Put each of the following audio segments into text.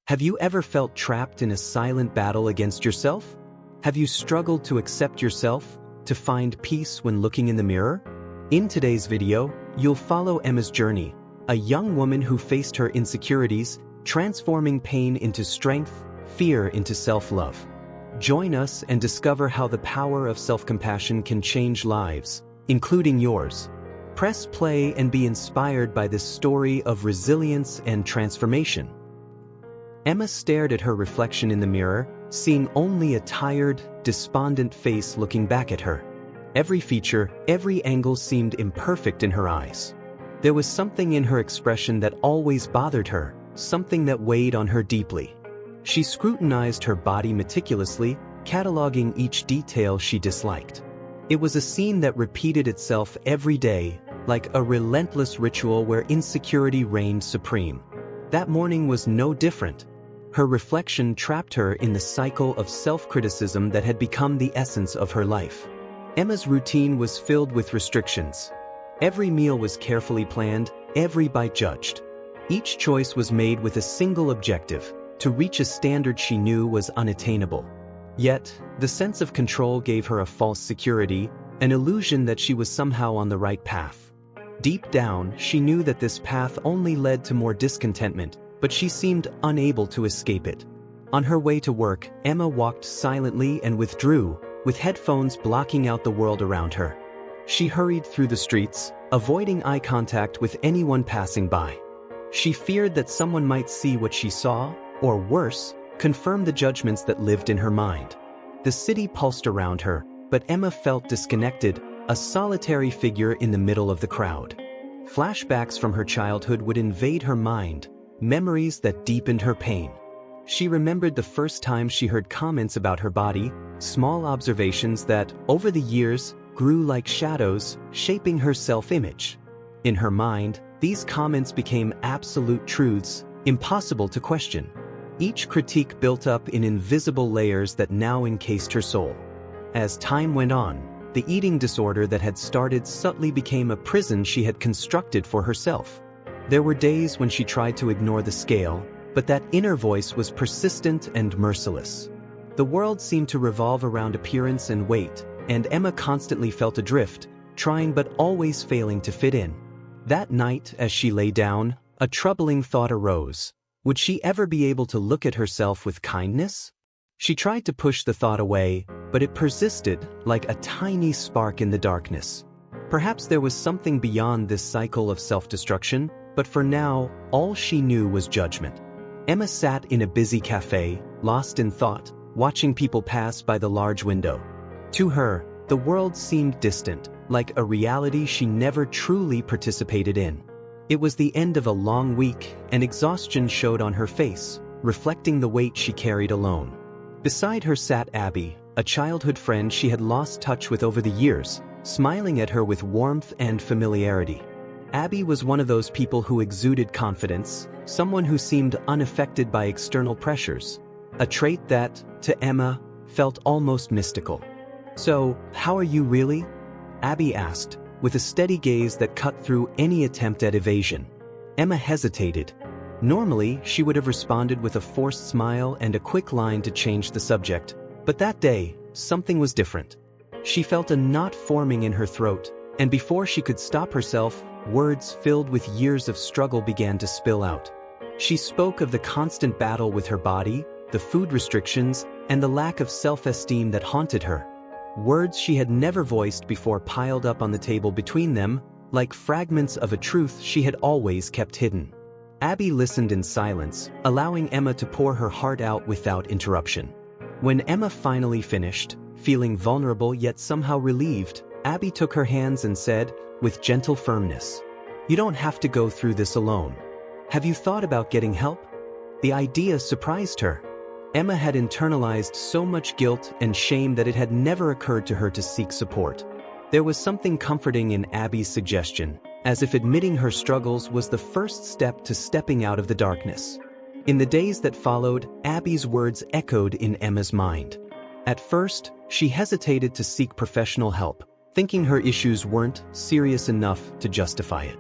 Have you ever felt trapped in a silent battle against yourself? Have you struggled to accept yourself, to find peace when looking in the mirror? In today's video, you'll follow Emma's journey, a young woman who faced her insecurities, transforming pain into strength, fear into self-love. Join us and discover how the power of self-compassion can change lives, including yours. Press play and be inspired by this story of resilience and transformation. Emma stared at her reflection in the mirror, seeing only a tired, despondent face looking back at her. Every feature, every angle seemed imperfect in her eyes. There was something in her expression that always bothered her, something that weighed on her deeply. She scrutinized her body meticulously, cataloging each detail she disliked. It was a scene that repeated itself every day, like a relentless ritual where insecurity reigned supreme. That morning was no different. Her reflection trapped her in the cycle of self-criticism that had become the essence of her life. Emma's routine was filled with restrictions. Every meal was carefully planned, every bite judged. Each choice was made with a single objective: to reach a standard she knew was unattainable. Yet, the sense of control gave her a false security, an illusion that she was somehow on the right path. Deep down, she knew that this path only led to more discontentment, but she seemed unable to escape it. On her way to work, Emma walked silently and withdrew, with headphones blocking out the world around her. She hurried through the streets, avoiding eye contact with anyone passing by. She feared that someone might see what she saw, or worse, confirm the judgments that lived in her mind. The city pulsed around her, but Emma felt disconnected, a solitary figure in the middle of the crowd. Flashbacks from her childhood would invade her mind, memories that deepened her pain. She remembered the first time she heard comments about her body, small observations that, over the years, grew like shadows, shaping her self-image. In her mind, these comments became absolute truths, impossible to question. Each critique built up in invisible layers that now encased her soul. As time went on, the eating disorder that had started subtly became a prison she had constructed for herself. There were days when she tried to ignore the scale, but that inner voice was persistent and merciless. The world seemed to revolve around appearance and weight, and Emma constantly felt adrift, trying but always failing to fit in. That night, as she lay down, a troubling thought arose. Would she ever be able to look at herself with kindness? She tried to push the thought away, but it persisted, like a tiny spark in the darkness. Perhaps there was something beyond this cycle of self-destruction, but for now, all she knew was judgment. Emma sat in a busy cafe, lost in thought, watching people pass by the large window. To her, the world seemed distant, like a reality she never truly participated in. It was the end of a long week, and exhaustion showed on her face, reflecting the weight she carried alone. Beside her sat Abby, a childhood friend she had lost touch with over the years, smiling at her with warmth and familiarity. Abby was one of those people who exuded confidence, someone who seemed unaffected by external pressures, a trait that, to Emma, felt almost mystical. "So, how are you really?" Abby asked, with a steady gaze that cut through any attempt at evasion. Emma hesitated. Normally, she would have responded with a forced smile and a quick line to change the subject, but that day, something was different. She felt a knot forming in her throat, and before she could stop herself, words filled with years of struggle began to spill out. She spoke of the constant battle with her body, the food restrictions, and the lack of self-esteem that haunted her. Words she had never voiced before piled up on the table between them, like fragments of a truth she had always kept hidden. Abby listened in silence, allowing Emma to pour her heart out without interruption. When Emma finally finished, feeling vulnerable yet somehow relieved, Abby took her hands and said, with gentle firmness, "You don't have to go through this alone. Have you thought about getting help?" The idea surprised her. Emma had internalized so much guilt and shame that it had never occurred to her to seek support. There was something comforting in Abby's suggestion, as if admitting her struggles was the first step to stepping out of the darkness. In the days that followed, Abby's words echoed in Emma's mind. At first, she hesitated to seek professional help, thinking her issues weren't serious enough to justify it.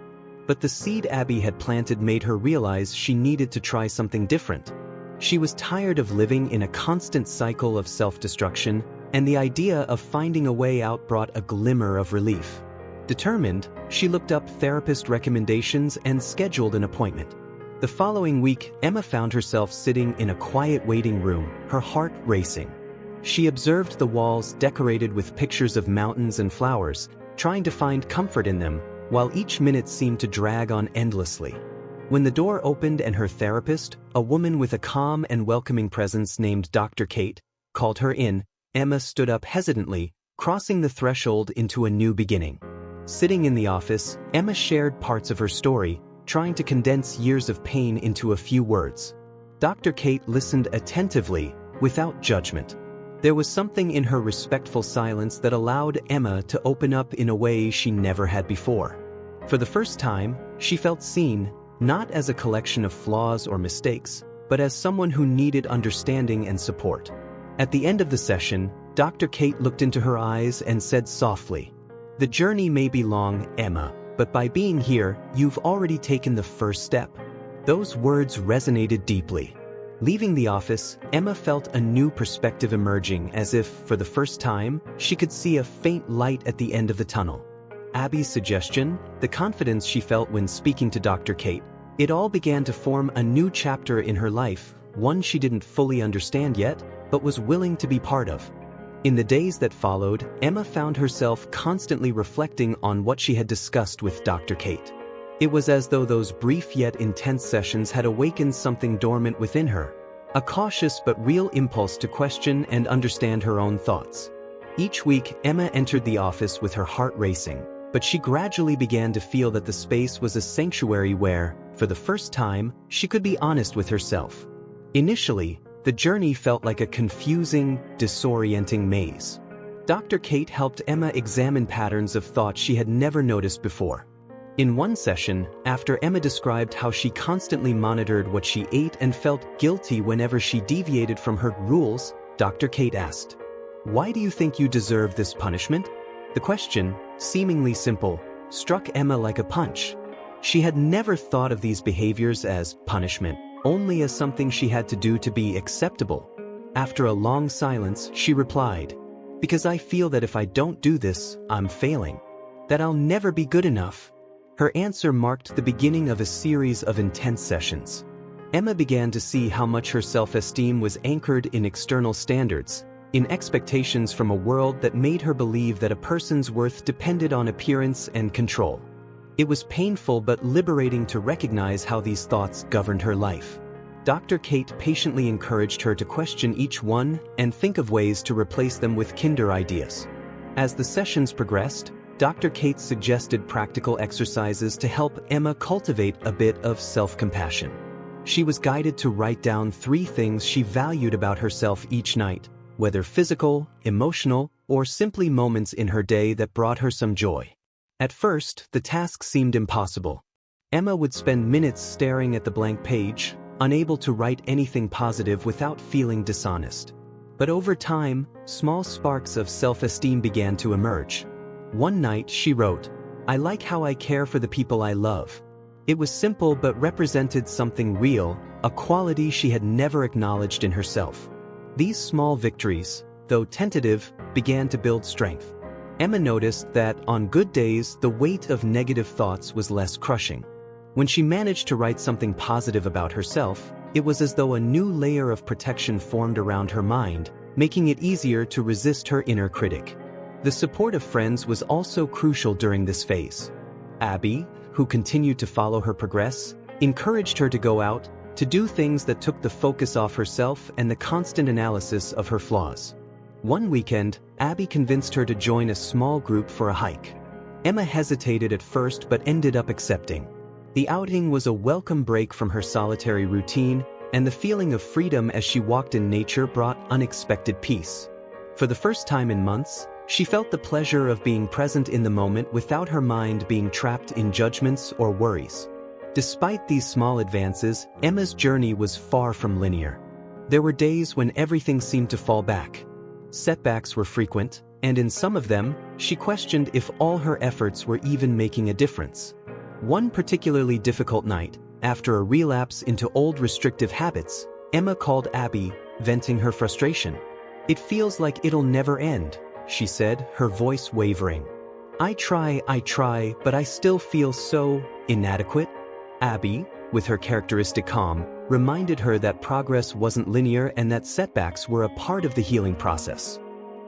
But the seed Abby had planted made her realize she needed to try something different. She was tired of living in a constant cycle of self-destruction, and the idea of finding a way out brought a glimmer of relief. Determined, she looked up therapist recommendations and scheduled an appointment. The following week, Emma found herself sitting in a quiet waiting room, her heart racing. She observed the walls decorated with pictures of mountains and flowers, trying to find comfort in them, while each minute seemed to drag on endlessly. When the door opened and her therapist, a woman with a calm and welcoming presence named Dr. Kate, called her in, Emma stood up hesitantly, crossing the threshold into a new beginning. Sitting in the office, Emma shared parts of her story, trying to condense years of pain into a few words. Dr. Kate listened attentively, without judgment. There was something in her respectful silence that allowed Emma to open up in a way she never had before. For the first time, she felt seen, not as a collection of flaws or mistakes, but as someone who needed understanding and support. At the end of the session, Dr. Kate looked into her eyes and said softly, "The journey may be long, Emma, but by being here, you've already taken the first step." Those words resonated deeply. Leaving the office, Emma felt a new perspective emerging, as if, for the first time, she could see a faint light at the end of the tunnel. Abby's suggestion, the confidence she felt when speaking to Dr. Kate, it all began to form a new chapter in her life, one she didn't fully understand yet, but was willing to be part of. In the days that followed, Emma found herself constantly reflecting on what she had discussed with Dr. Kate. It was as though those brief yet intense sessions had awakened something dormant within her, a cautious but real impulse to question and understand her own thoughts. Each week, Emma entered the office with her heart racing, but she gradually began to feel that the space was a sanctuary where, for the first time, she could be honest with herself. Initially, the journey felt like a confusing, disorienting maze. Dr. Kate helped Emma examine patterns of thought she had never noticed before. In one session, after Emma described how she constantly monitored what she ate and felt guilty whenever she deviated from her rules, Dr. Kate asked, "Why do you think you deserve this punishment?" The question, seemingly simple, struck Emma like a punch. She had never thought of these behaviors as punishment, only as something she had to do to be acceptable. After a long silence, she replied, "Because I feel that if I don't do this, I'm failing. That I'll never be good enough." Her answer marked the beginning of a series of intense sessions. Emma began to see how much her self-esteem was anchored in external standards, in expectations from a world that made her believe that a person's worth depended on appearance and control. It was painful but liberating to recognize how these thoughts governed her life. Dr. Kate patiently encouraged her to question each one and think of ways to replace them with kinder ideas. As the sessions progressed, Dr. Kate suggested practical exercises to help Emma cultivate a bit of self-compassion. She was guided to write down 3 things she valued about herself each night, whether physical, emotional, or simply moments in her day that brought her some joy. At first, the task seemed impossible. Emma would spend minutes staring at the blank page, unable to write anything positive without feeling dishonest. But over time, small sparks of self-esteem began to emerge. One night, she wrote, "I like how I care for the people I love." It was simple but represented something real, a quality she had never acknowledged in herself. These small victories, though tentative, began to build strength. Emma noticed that, on good days, the weight of negative thoughts was less crushing. When she managed to write something positive about herself, it was as though a new layer of protection formed around her mind, making it easier to resist her inner critic. The support of friends was also crucial during this phase. Abby, who continued to follow her progress, encouraged her to go out, to do things that took the focus off herself and the constant analysis of her flaws. One weekend, Abby convinced her to join a small group for a hike. Emma hesitated at first but ended up accepting. The outing was a welcome break from her solitary routine, and the feeling of freedom as she walked in nature brought unexpected peace. For the first time in months, she felt the pleasure of being present in the moment without her mind being trapped in judgments or worries. Despite these small advances, Emma's journey was far from linear. There were days when everything seemed to fall back. Setbacks were frequent, and in some of them, she questioned if all her efforts were even making a difference. One particularly difficult night, after a relapse into old restrictive habits, Emma called Abby, venting her frustration. "It feels like it'll never end," she said, her voice wavering. I try, but I still feel so inadequate." Abby, with her characteristic calm, reminded her that progress wasn't linear and that setbacks were a part of the healing process.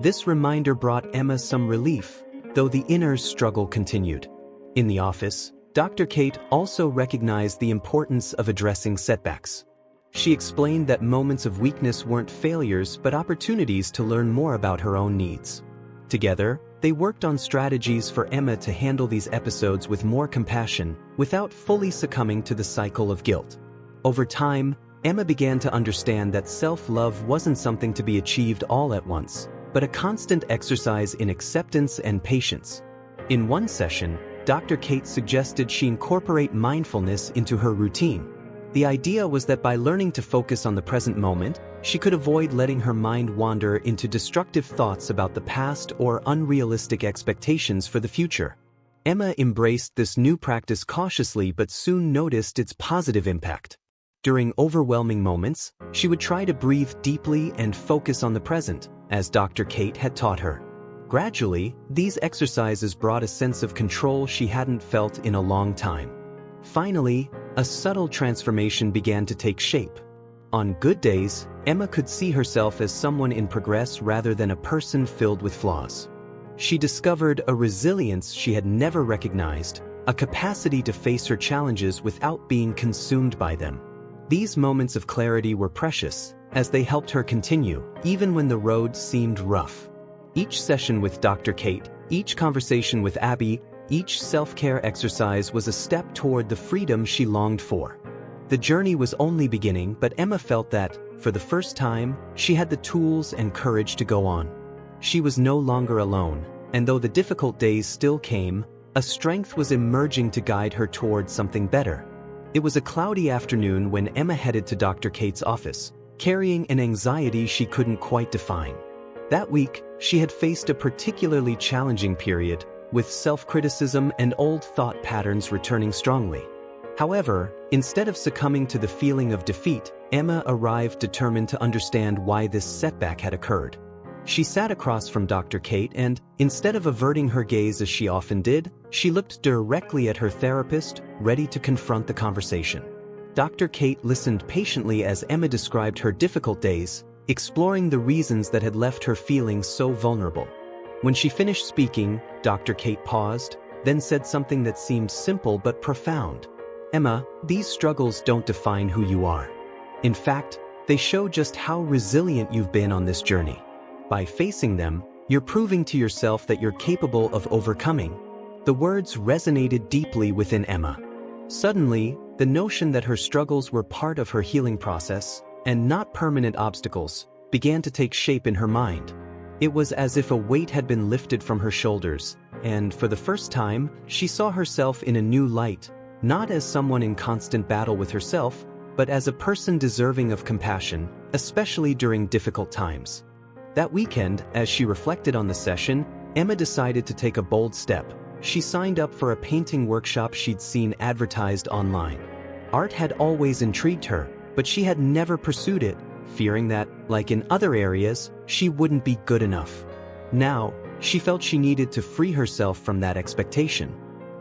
This reminder brought Emma some relief, though the inner struggle continued. In the office, Dr. Kate also recognized the importance of addressing setbacks. She explained that moments of weakness weren't failures but opportunities to learn more about her own needs. Together, they worked on strategies for Emma to handle these episodes with more compassion, without fully succumbing to the cycle of guilt. Over time, Emma began to understand that self-love wasn't something to be achieved all at once, but a constant exercise in acceptance and patience. In one session, Dr. Kate suggested she incorporate mindfulness into her routine. The idea was that by learning to focus on the present moment, she could avoid letting her mind wander into destructive thoughts about the past or unrealistic expectations for the future. Emma embraced this new practice cautiously but soon noticed its positive impact. During overwhelming moments, she would try to breathe deeply and focus on the present, as Dr. Kate had taught her. Gradually, these exercises brought a sense of control she hadn't felt in a long time. Finally, a subtle transformation began to take shape. On good days, Emma could see herself as someone in progress rather than a person filled with flaws. She discovered a resilience she had never recognized, a capacity to face her challenges without being consumed by them. These moments of clarity were precious, as they helped her continue, even when the road seemed rough. Each session with Dr. Kate, each conversation with Abby, each self-care exercise was a step toward the freedom she longed for. The journey was only beginning, but Emma felt that, for the first time, she had the tools and courage to go on. She was no longer alone, and though the difficult days still came, a strength was emerging to guide her toward something better. It was a cloudy afternoon when Emma headed to Dr. Kate's office, carrying an anxiety she couldn't quite define. That week, she had faced a particularly challenging period, with self-criticism and old thought patterns returning strongly. However, instead of succumbing to the feeling of defeat, Emma arrived determined to understand why this setback had occurred. She sat across from Dr. Kate and, instead of averting her gaze as she often did, she looked directly at her therapist, ready to confront the conversation. Dr. Kate listened patiently as Emma described her difficult days, exploring the reasons that had left her feeling so vulnerable. When she finished speaking, Dr. Kate paused, then said something that seemed simple but profound. "Emma, these struggles don't define who you are. In fact, they show just how resilient you've been on this journey. By facing them, you're proving to yourself that you're capable of overcoming." The words resonated deeply within Emma. Suddenly, the notion that her struggles were part of her healing process, and not permanent obstacles, began to take shape in her mind. It was as if a weight had been lifted from her shoulders, and for the first time, she saw herself in a new light, not as someone in constant battle with herself, but as a person deserving of compassion, especially during difficult times. That weekend, as she reflected on the session, Emma decided to take a bold step. She signed up for a painting workshop she'd seen advertised online. Art had always intrigued her, but she had never pursued it, fearing that, like in other areas, she wouldn't be good enough. Now, she felt she needed to free herself from that expectation.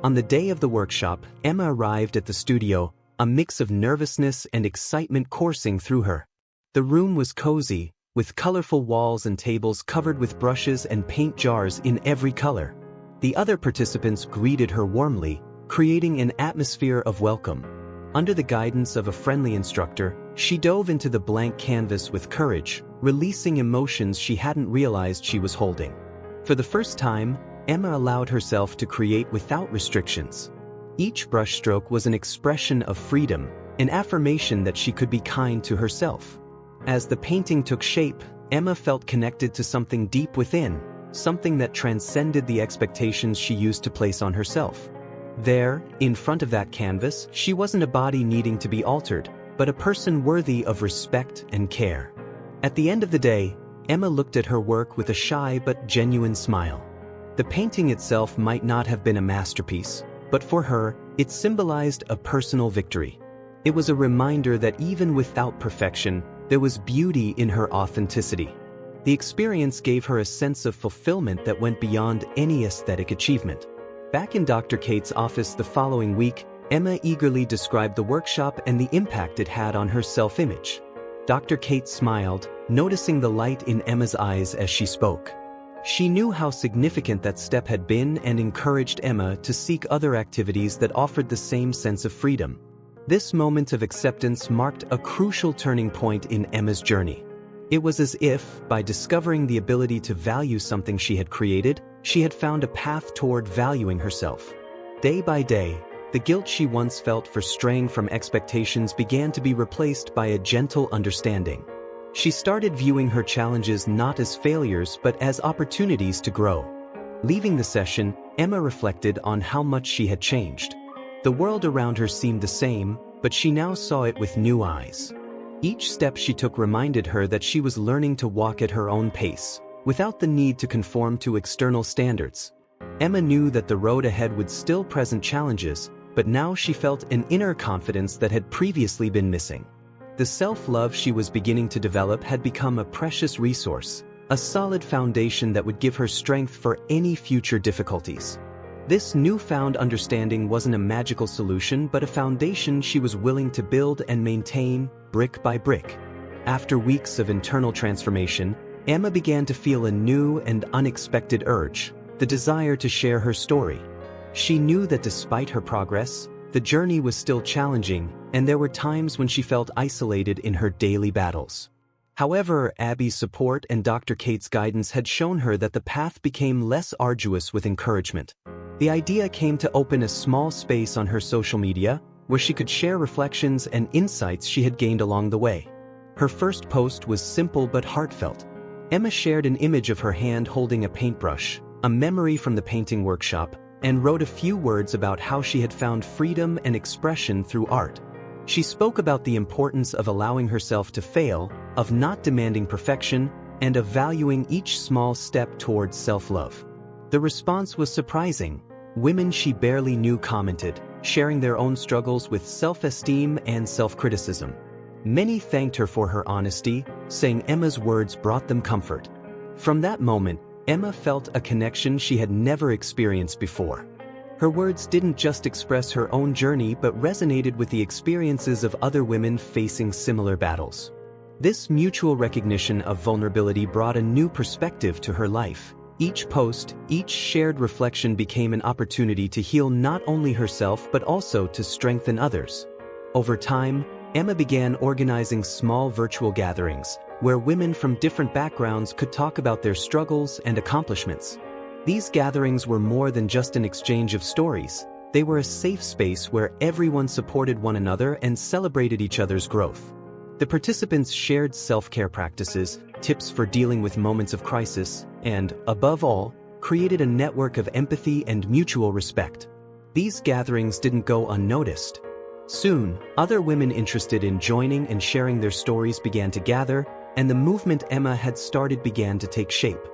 On the day of the workshop, Emma arrived at the studio, a mix of nervousness and excitement coursing through her. The room was cozy, with colorful walls and tables covered with brushes and paint jars in every color. The other participants greeted her warmly, creating an atmosphere of welcome. Under the guidance of a friendly instructor, she dove into the blank canvas with courage, releasing emotions she hadn't realized she was holding. For the first time, Emma allowed herself to create without restrictions. Each brushstroke was an expression of freedom, an affirmation that she could be kind to herself. As the painting took shape, Emma felt connected to something deep within, something that transcended the expectations she used to place on herself. There, in front of that canvas, she wasn't a body needing to be altered, but a person worthy of respect and care. At the end of the day, Emma looked at her work with a shy but genuine smile. The painting itself might not have been a masterpiece, but for her, it symbolized a personal victory. It was a reminder that even without perfection, there was beauty in her authenticity. The experience gave her a sense of fulfillment that went beyond any aesthetic achievement. Back in Dr. Kate's office the following week, Emma eagerly described the workshop and the impact it had on her self-image. Dr. Kate smiled, noticing the light in Emma's eyes as she spoke. She knew how significant that step had been and encouraged Emma to seek other activities that offered the same sense of freedom. This moment of acceptance marked a crucial turning point in Emma's journey. It was as if, by discovering the ability to value something she had created, she had found a path toward valuing herself. Day by day, the guilt she once felt for straying from expectations began to be replaced by a gentle understanding. She started viewing her challenges not as failures but as opportunities to grow. Leaving the session, Emma reflected on how much she had changed. The world around her seemed the same, but she now saw it with new eyes. Each step she took reminded her that she was learning to walk at her own pace, without the need to conform to external standards. Emma knew that the road ahead would still present challenges, but now she felt an inner confidence that had previously been missing. The self-love she was beginning to develop had become a precious resource, a solid foundation that would give her strength for any future difficulties. This newfound understanding wasn't a magical solution but a foundation she was willing to build and maintain, brick by brick. After weeks of internal transformation, Emma began to feel a new and unexpected urge, the desire to share her story. She knew that despite her progress, the journey was still challenging, and there were times when she felt isolated in her daily battles. However, Abby's support and Dr. Kate's guidance had shown her that the path became less arduous with encouragement. The idea came to open a small space on her social media, where she could share reflections and insights she had gained along the way. Her first post was simple but heartfelt. Emma shared an image of her hand holding a paintbrush, a memory from the painting workshop, and wrote a few words about how she had found freedom and expression through art. She spoke about the importance of allowing herself to fail, of not demanding perfection, and of valuing each small step towards self-love. The response was surprising. Women she barely knew commented, sharing their own struggles with self-esteem and self-criticism. Many thanked her for her honesty, saying Emma's words brought them comfort. From that moment, Emma felt a connection she had never experienced before. Her words didn't just express her own journey but resonated with the experiences of other women facing similar battles. This mutual recognition of vulnerability brought a new perspective to her life. Each post, each shared reflection became an opportunity to heal not only herself but also to strengthen others. Over time, Emma began organizing small virtual gatherings, where women from different backgrounds could talk about their struggles and accomplishments. These gatherings were more than just an exchange of stories. They were a safe space where everyone supported one another and celebrated each other's growth. The participants shared self-care practices, tips for dealing with moments of crisis, and, above all, created a network of empathy and mutual respect. These gatherings didn't go unnoticed. Soon, other women interested in joining and sharing their stories began to gather, and the movement Emma had started began to take shape.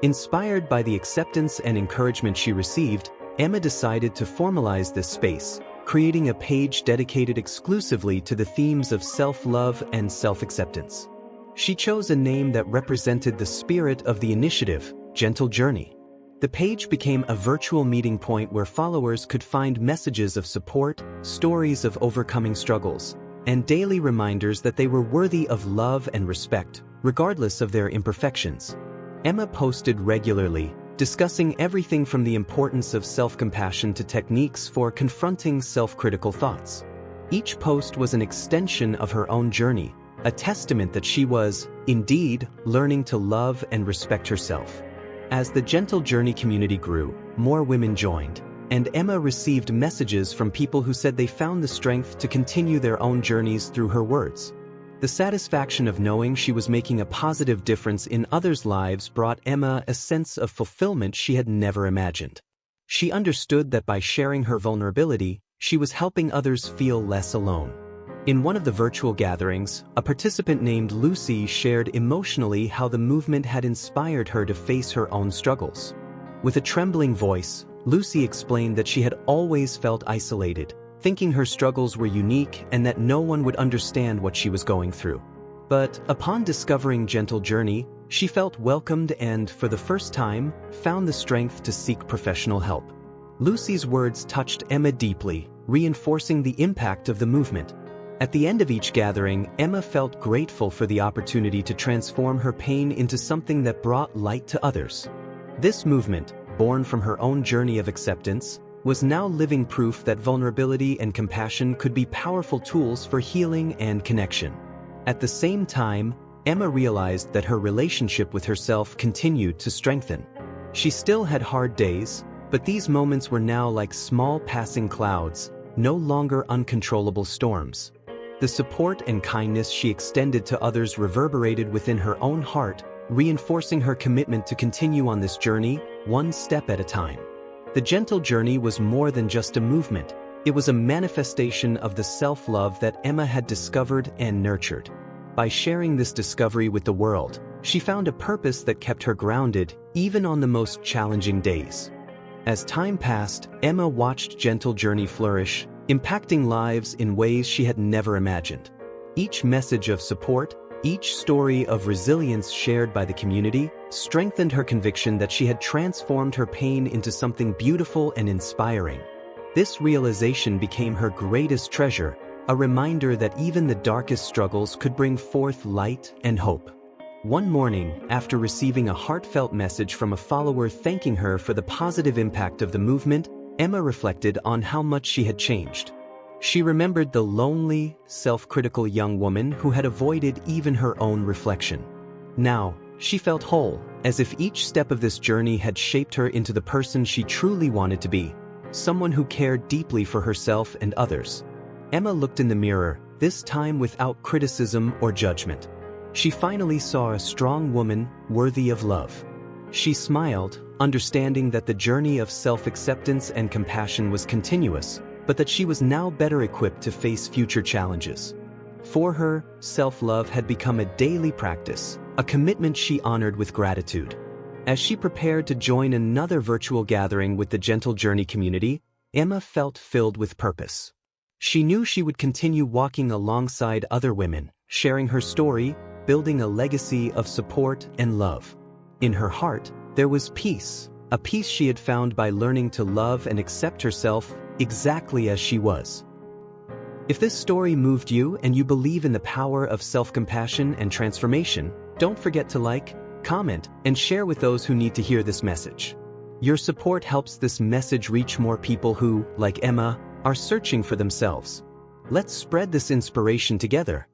Inspired by the acceptance and encouragement she received, Emma decided to formalize this space, creating a page dedicated exclusively to the themes of self-love and self-acceptance. She chose a name that represented the spirit of the initiative, Gentle Journey. The page became a virtual meeting point where followers could find messages of support, stories of overcoming struggles, and daily reminders that they were worthy of love and respect, regardless of their imperfections. Emma posted regularly, discussing everything from the importance of self-compassion to techniques for confronting self-critical thoughts. Each post was an extension of her own journey, a testament that she was, indeed, learning to love and respect herself. As the Gentle Journey community grew, more women joined, and Emma received messages from people who said they found the strength to continue their own journeys through her words. The satisfaction of knowing she was making a positive difference in others' lives brought Emma a sense of fulfillment she had never imagined. She understood that by sharing her vulnerability, she was helping others feel less alone. In one of the virtual gatherings, a participant named Lucy shared emotionally how the movement had inspired her to face her own struggles. With a trembling voice, Lucy explained that she had always felt isolated, thinking her struggles were unique and that no one would understand what she was going through. But upon discovering Gentle Journey, she felt welcomed and, for the first time, found the strength to seek professional help. Lucy's words touched Emma deeply, reinforcing the impact of the movement. At the end of each gathering, Emma felt grateful for the opportunity to transform her pain into something that brought light to others. This movement, born from her own journey of acceptance, was now living proof that vulnerability and compassion could be powerful tools for healing and connection. At the same time, Emma realized that her relationship with herself continued to strengthen. She still had hard days, but these moments were now like small passing clouds, no longer uncontrollable storms. The support and kindness she extended to others reverberated within her own heart, reinforcing her commitment to continue on this journey, one step at a time. The Gentle Journey was more than just a movement. It was a manifestation of the self-love that Emma had discovered and nurtured. By sharing this discovery with the world, she found a purpose that kept her grounded, even on the most challenging days. As time passed, Emma watched Gentle Journey flourish, impacting lives in ways she had never imagined. Each message of support, each story of resilience shared by the community, strengthened her conviction that she had transformed her pain into something beautiful and inspiring. This realization became her greatest treasure, a reminder that even the darkest struggles could bring forth light and hope. One morning, after receiving a heartfelt message from a follower thanking her for the positive impact of the movement, Emma reflected on how much she had changed. She remembered the lonely, self-critical young woman who had avoided even her own reflection. Now, she felt whole, as if each step of this journey had shaped her into the person she truly wanted to be, someone who cared deeply for herself and others. Emma looked in the mirror, this time without criticism or judgment. She finally saw a strong woman worthy of love. She smiled, understanding that the journey of self-acceptance and compassion was continuous, but that she was now better equipped to face future challenges. For her, self-love had become a daily practice, a commitment she honored with gratitude. As she prepared to join another virtual gathering with the Gentle Journey community, Emma felt filled with purpose. She knew she would continue walking alongside other women, sharing her story, building a legacy of support and love. In her heart, there was peace, a peace she had found by learning to love and accept herself exactly as she was. If this story moved you and you believe in the power of self-compassion and transformation, don't forget to like, comment, and share with those who need to hear this message. Your support helps this message reach more people who, like Emma, are searching for themselves. Let's spread this inspiration together.